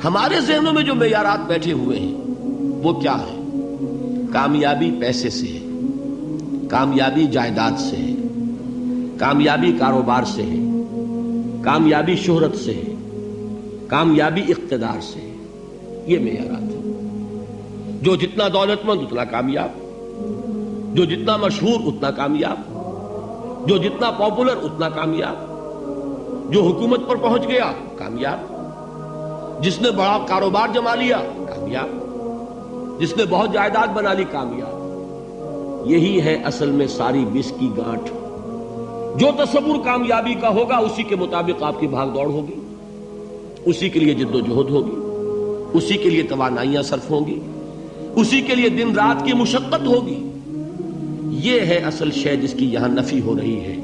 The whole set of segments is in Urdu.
ہمارے ذہنوں میں جو معیارات بیٹھے ہوئے ہیں وہ کیا ہے؟ کامیابی پیسے سے ہے، کامیابی جائیداد سے ہے، کامیابی کاروبار سے ہے، کامیابی شہرت سے ہے، کامیابی اقتدار سے ہے. یہ معیارات ہیں. جو جتنا دولت مند اتنا کامیاب، جو جتنا مشہور اتنا کامیاب، جو جتنا پاپولر اتنا کامیاب، جو حکومت پر پہنچ گیا کامیاب، جس نے بڑا کاروبار جما لیا کامیاب، جس نے بہت جائیداد بنا لی کامیاب. یہی ہے اصل میں ساری بس کی گانٹھ. جو تصور کامیابی کا ہوگا اسی کے مطابق آپ کی بھاگ دوڑ ہوگی، اسی کے لیے جد و جہد ہوگی، اسی کے لیے توانائیاں صرف ہوں گی، اسی کے لیے دن رات کی مشقت ہوگی. یہ ہے اصل شے جس کی یہاں نفی ہو رہی ہے.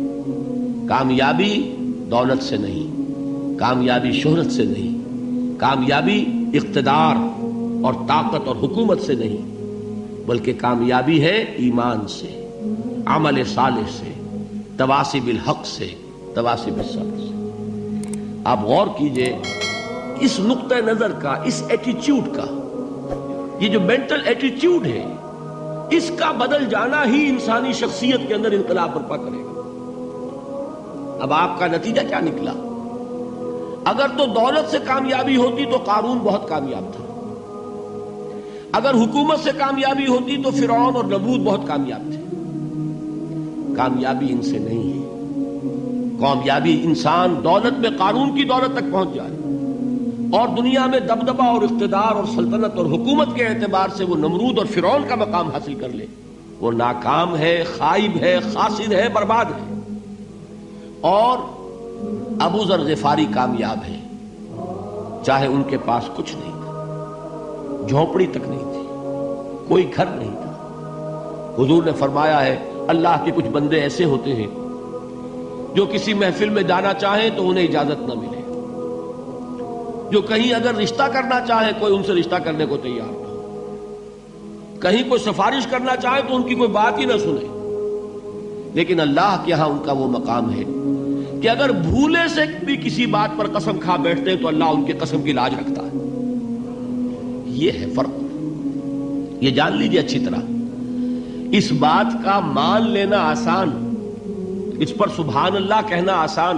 کامیابی دولت سے نہیں، کامیابی شہرت سے نہیں، کامیابی اقتدار اور طاقت اور حکومت سے نہیں، بلکہ کامیابی ہے ایمان سے، عمل صالح سے، تواصی بالحق سے، تواصی بالصبر سے. آپ غور کیجئے اس نقطہ نظر کا، اس ایٹیچیوڈ کا، یہ جو مینٹل ایٹیچیوڈ ہے اس کا بدل جانا ہی انسانی شخصیت کے اندر انقلاب برپا کرے گا. اب آپ کا نتیجہ کیا نکلا؟ اگر تو دولت سے کامیابی ہوتی تو قارون بہت کامیاب تھا، اگر حکومت سے کامیابی ہوتی تو فرعون اور نمرود بہت کامیاب تھے. کامیابی ان سے نہیں ہے. کامیابی انسان دولت میں قارون کی دولت تک پہنچ جائے اور دنیا میں دبدبہ اور اقتدار اور سلطنت اور حکومت کے اعتبار سے وہ نمرود اور فرعون کا مقام حاصل کر لے، وہ ناکام ہے، خائب ہے، خاسر ہے، برباد ہے. اور ابو ذر غفاری کامیاب ہے، چاہے ان کے پاس کچھ نہیں تھا، جھونپڑی تک نہیں تھی، کوئی گھر نہیں تھا. حضور نے فرمایا ہے اللہ کے کچھ بندے ایسے ہوتے ہیں جو کسی محفل میں جانا چاہیں تو انہیں اجازت نہ ملے، جو کہیں اگر رشتہ کرنا چاہے کوئی ان سے رشتہ کرنے کو تیار نہ ہو، کہیں کوئی سفارش کرنا چاہے تو ان کی کوئی بات ہی نہ سنے. لیکن اللہ کے ہاں ان کا وہ مقام ہے کہ اگر بھولے سے بھی کسی بات پر قسم کھا بیٹھتے ہیں تو اللہ ان کے قسم کی لاج رکھتا ہے. یہ ہے فرق. یہ جان لیجیے اچھی طرح. اس بات کا مان لینا آسان، اس پر سبحان اللہ کہنا آسان،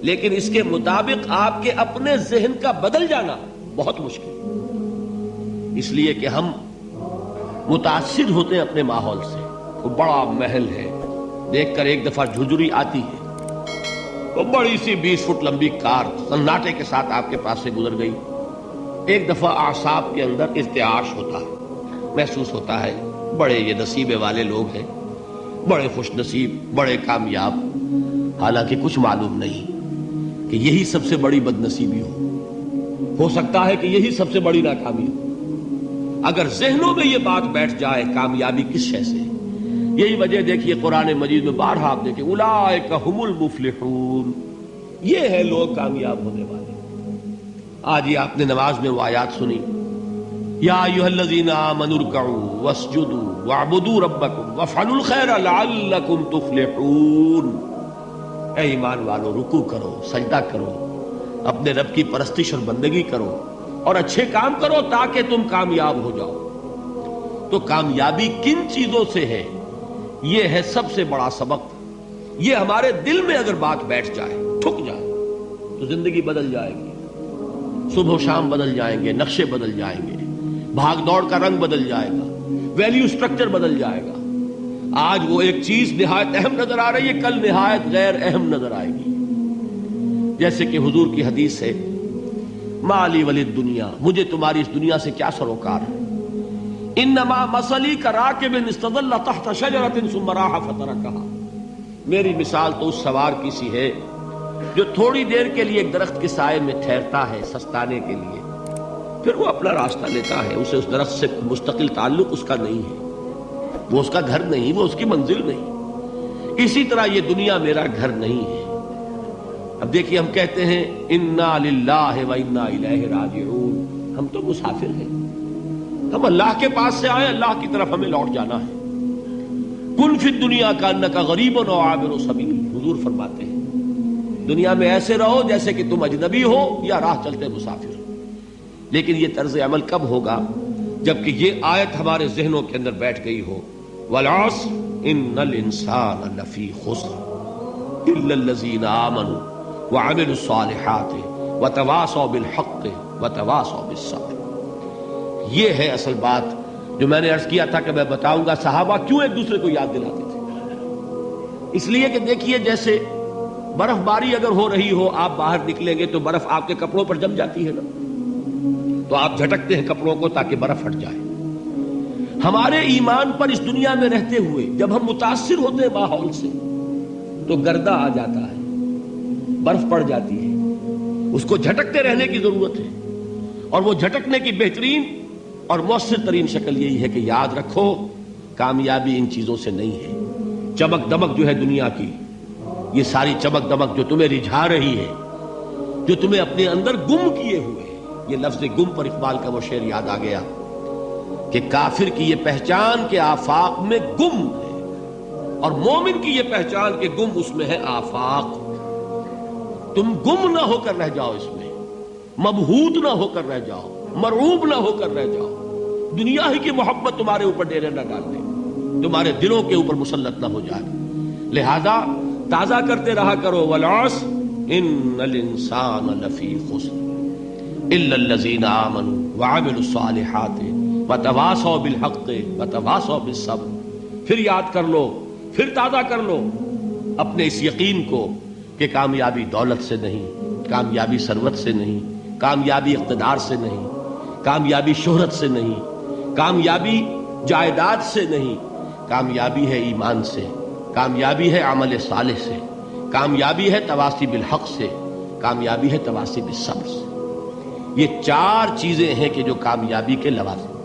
لیکن اس کے مطابق آپ کے اپنے ذہن کا بدل جانا بہت مشکل. اس لیے کہ ہم متاثر ہوتے ہیں اپنے ماحول سے. وہ بڑا محل ہے، دیکھ کر ایک دفعہ جھجری آتی ہے، وہ بڑی سی 20 فٹ لمبی کار سناٹے کے ساتھ آپ کے پاس سے گزر گئی. ایک دفعہ اعصاب کے اندر ارتعاش ہوتا ہے، محسوس ہوتا ہے بڑے یہ نصیبے والے لوگ ہیں، بڑے خوش نصیب، بڑے کامیاب. حالانکہ کچھ معلوم نہیں کہ یہی سب سے بڑی بد نصیبی ہو سکتا ہے کہ یہی سب سے بڑی ناکامی ہو. اگر ذہنوں میں یہ بات بیٹھ جائے کامیابی کس شے سے. یہی وجہ دیکھیے قرآن مجید میں بارہا آپ دیکھیں اولئک ھم المفلحون، یہ ہے لوگ کامیاب ہونے والے. آج یہ آپ نے نماز میں وہ آیات سنی، یا ایھا الذین آمنوا ارکعوا واسجدوا واعبدوا ربکم وافعلوا الخیر لعلکم تفلحون. اے ایمان والو، رکوع کرو، سجدہ کرو، اپنے رب کی پرستش اور بندگی کرو اور اچھے کام کرو تاکہ تم کامیاب ہو جاؤ. تو کامیابی کن چیزوں سے ہے؟ یہ ہے سب سے بڑا سبق. یہ ہمارے دل میں اگر بات بیٹھ جائے، ٹھک جائے، تو زندگی بدل جائے گی. صبح و شام بدل جائیں گے، نقشے بدل جائیں گے، بھاگ دوڑ کا رنگ بدل جائے گا، ویلیو سٹرکچر بدل جائے گا. آج وہ ایک چیز نہایت اہم نظر آ رہی ہے، کل نہایت غیر اہم نظر آئے گی. جیسے کہ حضور کی حدیث ہے مالی ولد دنیا، مجھے تمہاری اس دنیا سے کیا سروکار ہے. انما مثلی کراکب استظل تحت شجرۃ ثم راح فترکها، میری مثال تو اس سوار کی سی ہے جو تھوڑی دیر کے لیے ایک درخت کے سائے میں ٹھہرتا ہے سستانے کے لیے، پھر وہ اپنا راستہ لیتا ہے. اسے اس درخت سے مستقل تعلق اس کا نہیں ہے، وہ اس کا گھر نہیں، وہ اس کی منزل نہیں. اسی طرح یہ دنیا میرا گھر نہیں ہے. اب دیکھیے ہم کہتے ہیں انا للہ و انا الیہ راجعون، ہم تو مسافر ہیں، ہم اللہ کے پاس سے آئے، اللہ کی طرف ہمیں لوٹ جانا ہے. کن فی الدنیا کانک غریب و عابر سبیل، حضور فرماتے ہیں دنیا میں ایسے رہو جیسے کہ تم اجنبی ہو یا راہ چلتے مسافر. لیکن یہ طرز عمل کب ہوگا؟ جبکہ یہ آیت ہمارے ذہنوں کے اندر بیٹھ گئی ہو، والعصر ان الانسان لفی خسر الا الذین آمنوا وعملوا الصالحات وتواصوا بالحق وتواصوا بالصبر۔ یہ ہے اصل بات جو میں نے عرض کیا تھا کہ میں بتاؤں گا صحابہ کیوں ایک دوسرے کو یاد دلاتے تھے۔ اس لیے کہ دیکھیے جیسے برف باری اگر ہو رہی ہو، آپ باہر نکلیں گے تو برف آپ کے کپڑوں پر جم جاتی ہے نا، تو آپ جھٹکتے ہیں کپڑوں کو تاکہ برف ہٹ جائے۔ ہمارے ایمان پر اس دنیا میں رہتے ہوئے جب ہم متاثر ہوتے ہیں ماحول سے تو گردہ آ جاتا ہے، برف پڑ جاتی ہے، اس کو جھٹکتے رہنے کی ضرورت ہے۔ اور وہ جھٹکنے کی بہترین اور مؤثر ترین شکل یہی ہے کہ یاد رکھو کامیابی ان چیزوں سے نہیں ہے۔ چمک دمک جو ہے دنیا کی، یہ ساری چمک دمک جو تمہیں رجھا رہی ہے، جو تمہیں اپنے اندر گم کیے ہوئے، یہ لفظ گم پر اقبال کا وہ شعر یاد آ گیا کہ کافر کی یہ پہچان کے آفاق میں گم ہے، اور مومن کی یہ پہچان کے گم اس میں ہے آفاق۔ تم گم نہ ہو کر رہ جاؤ، اس میں مبہوت نہ ہو کر رہ جاؤ، مرعوب نہ ہو کر رہ جاؤ، دنیا ہی کی محبت تمہارے اوپر ڈیرے نہ ڈال دے، تمہارے دلوں کے اوپر مسلط نہ ہو جائے۔ لہذا تازہ کرتے رہا کرو، والعصر ان الانسان لفی خسر الا الذین آمنوا وعملوا الصالحات وتواصوا بالحق وتواصوا بالصبر۔ پھر یاد کر لو، پھر تازہ کر لو اپنے اس یقین کو کہ کامیابی دولت سے نہیں، کامیابی ثروت سے نہیں، کامیابی اقتدار سے نہیں، کامیابی شہرت سے نہیں، کامیابی جائیداد سے نہیں، کامیابی ہے ایمان سے، کامیابی ہے عمل صالح سے، کامیابی ہے تواصی بالحق سے، کامیابی ہے تواصی بالصبر سے۔ یہ چار چیزیں ہیں کہ جو کامیابی کے لوازم